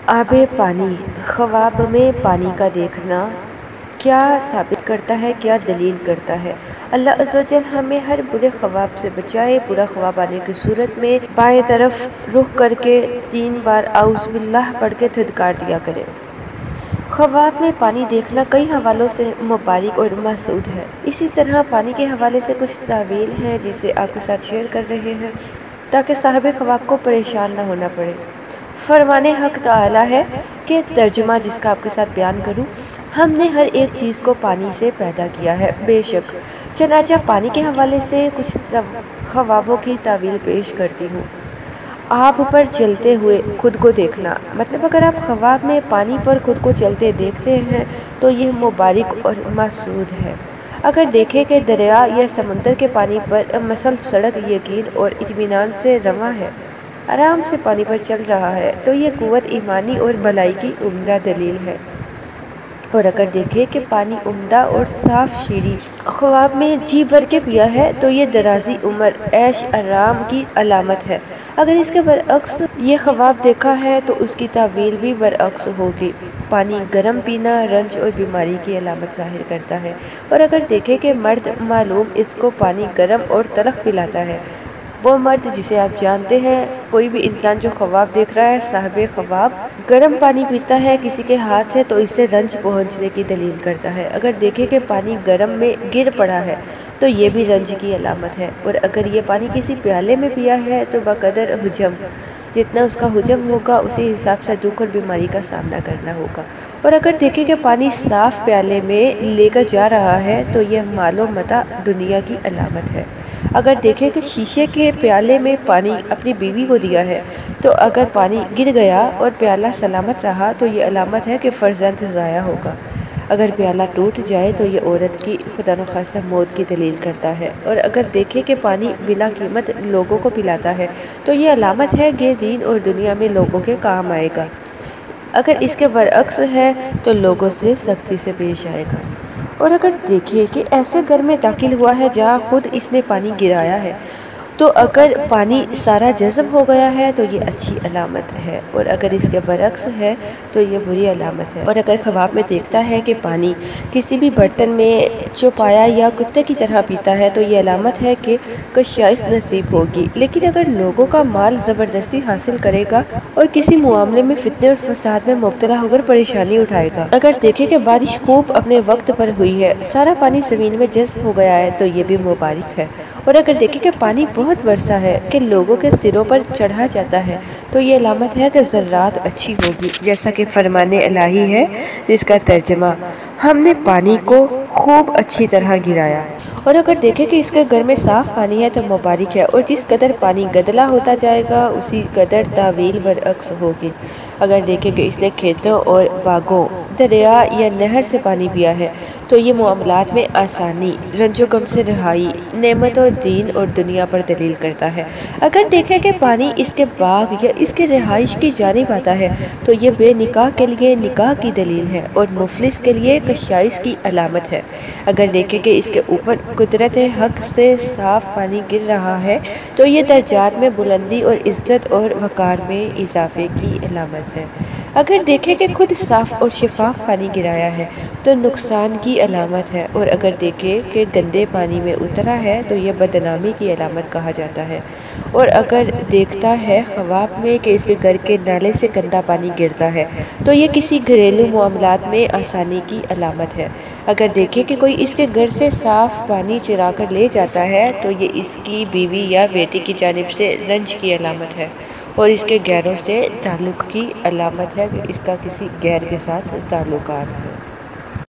آب پانی، خواب میں پانی کا دیکھنا کیا ثابت کرتا ہے، کیا دلیل کرتا ہے؟ اللہ عز و جل ہمیں ہر برے خواب سے بچائے۔ برا خواب آنے کی صورت میں بائیں طرف رخ کر کے 3 بار اعوذ باللہ پڑھ کے دھتکار دیا کرے۔ خواب میں پانی دیکھنا کئی حوالوں سے مبارک اور محسود ہے۔ اسی طرح پانی کے حوالے سے کچھ تعویل ہیں جسے آپ کے ساتھ شیئر کر رہے ہیں تاکہ صاحب خواب کو پریشان نہ ہونا پڑے۔ فرمان حق تعالی ہے کہ ترجمہ جس کا آپ کے ساتھ بیان کروں، ہم نے ہر ایک چیز کو پانی سے پیدا کیا ہے، بے شک۔ چنانچہ پانی کے حوالے سے کچھ خوابوں کی تعویل پیش کرتی ہوں۔ آب پر چلتے ہوئے خود کو دیکھنا، مطلب اگر آپ خواب میں پانی پر خود کو چلتے دیکھتے ہیں تو یہ مبارک اور محسود ہے۔ اگر دیکھیں کہ دریا یا سمندر کے پانی پر مثل سڑک یقین اور اطمینان سے رواں ہے، آرام سے پانی پر چل رہا ہے، تو یہ قوت ایمانی اور بھلائی کی عمدہ دلیل ہے۔ اور اگر دیکھیں کہ پانی عمدہ اور صاف شیریں خواب میں جی بھر کے پیا ہے تو یہ درازی عمر، عیش آرام کی علامت ہے۔ اگر اس کے برعکس یہ خواب دیکھا ہے تو اس کی تعویل بھی برعکس ہوگی۔ پانی گرم پینا رنج اور بیماری کی علامت ظاہر کرتا ہے۔ اور اگر دیکھیں کہ مرد معلوم اس کو پانی گرم اور تلخ پلاتا ہے، وہ مرد جسے آپ جانتے ہیں، کوئی بھی انسان جو خواب دیکھ رہا ہے صاحب خواب گرم پانی پیتا ہے کسی کے ہاتھ سے تو اس سے رنج پہنچنے کی دلیل کرتا ہے۔ اگر دیکھیں کہ پانی گرم میں گر پڑا ہے تو یہ بھی رنج کی علامت ہے۔ اور اگر یہ پانی کسی پیالے میں پیا ہے تو بقدر حجم، جتنا اس کا حجم ہوگا اسی حساب سے دکھ اور بیماری کا سامنا کرنا ہوگا۔ اور اگر دیکھیں کہ پانی صاف پیالے میں لے کر جا رہا ہے تو یہ مال و متاع دنیا کی علامت ہے۔ اگر دیکھیں کہ شیشے کے پیالے میں پانی اپنی بیوی کو دیا ہے تو اگر پانی گر گیا اور پیالہ سلامت رہا تو یہ علامت ہے کہ فرزند ضائع ہوگا۔ اگر پیالہ ٹوٹ جائے تو یہ عورت کی خدا نخواستہ موت کی دلیل کرتا ہے۔ اور اگر دیکھیں کہ پانی بلا قیمت لوگوں کو پلاتا ہے تو یہ علامت ہے کہ دین اور دنیا میں لوگوں کے کام آئے گا۔ اگر اس کے برعکس ہے تو لوگوں سے سختی سے پیش آئے گا۔ اور اگر دیکھیں کہ ایسے گھر میں داخل ہوا ہے جہاں خود اس نے پانی گرایا ہے تو اگر پانی سارا جذب ہو گیا ہے تو یہ اچھی علامت ہے۔ اور اگر اس کے برعکس ہے تو یہ بری علامت ہے۔ اور اگر خواب میں دیکھتا ہے کہ پانی کسی بھی برتن میں چوپایا یا کتے کی طرح پیتا ہے تو یہ علامت ہے کہ کشائش نصیب ہوگی، لیکن اگر لوگوں کا مال زبردستی حاصل کرے گا اور کسی معاملے میں فتنے اور فساد میں مبتلا ہو کر پریشانی اٹھائے گا۔ اگر دیکھیں کہ بارش خوب اپنے وقت پر ہوئی ہے، سارا پانی زمین میں جذب ہو گیا ہے تو یہ بھی مبارک ہے۔ اور اگر دیکھیں کہ پانی بہت برسا ہے کہ لوگوں کے سروں پر چڑھا جاتا ہے تو یہ علامت ہے کہ زراعت اچھی ہوگی، جیسا کہ فرمان الہی ہے جس کا ترجمہ ہم نے پانی کو خوب اچھی طرح گرایا۔ اور اگر دیکھیں کہ اس کے گھر میں صاف پانی ہے تو مبارک ہے، اور جس قدر پانی گدلا ہوتا جائے گا اسی قدر تعویل برعکس ہوگی۔ اگر دیکھیں کہ اس نے کھیتوں اور باغوں، دریا یا نہر سے پانی پیا ہے تو یہ معاملات میں آسانی، رنج و غم سے رہائی، نعمت و دین اور دنیا پر دلیل کرتا ہے۔ اگر دیکھیں کہ پانی اس کے باغ یا اس کے رہائش کی جانب آتا ہے تو یہ بے نکاح کے لیے نکاح کی دلیل ہے اور مفلس کے لیے کشائش کی علامت ہے۔ اگر دیکھیں کہ اس کے اوپر قدرت حق سے صاف پانی گر رہا ہے تو یہ درجات میں بلندی اور عزت اور وقار میں اضافے کی علامت ہے۔ اگر دیکھیں کہ خود صاف اور شفاف پانی گرایا ہے تو نقصان کی علامت ہے، اور اگر دیکھیں کہ گندے پانی میں اترا ہے تو یہ بدنامی کی علامت کہا جاتا ہے۔ اور اگر دیکھتا ہے خواب میں کہ اس کے گھر کے نالے سے گندا پانی گرتا ہے تو یہ کسی گھریلو معاملات میں آسانی کی علامت ہے۔ اگر دیکھیں کہ کوئی اس کے گھر سے صاف پانی چرا کر لے جاتا ہے تو یہ اس کی بیوی یا بیٹی کی جانب سے رنج کی علامت ہے، اور اس کے غیروں سے تعلق کی علامت ہے کہ اس کا کسی غیر کے ساتھ تعلقات ہیں۔